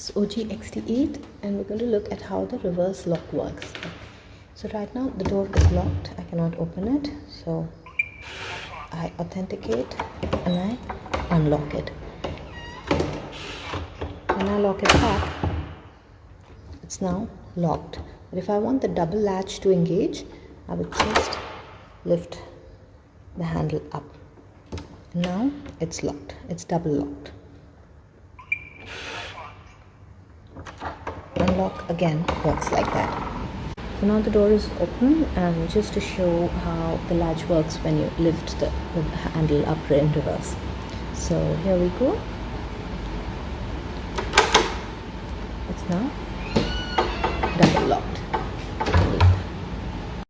This is Oji XT8 and we're going to look at how the reverse lock works. So right now the door is locked, I cannot open it, so I authenticate and I unlock it. When I lock it back, it's now locked. But if I want the double latch to engage, I would just lift the handle up. Now it's locked, it's double locked. Unlock again works like that. So now the door is open, and just to show how the latch works when you lift the handle up in reverse. So here we go. It's now double locked.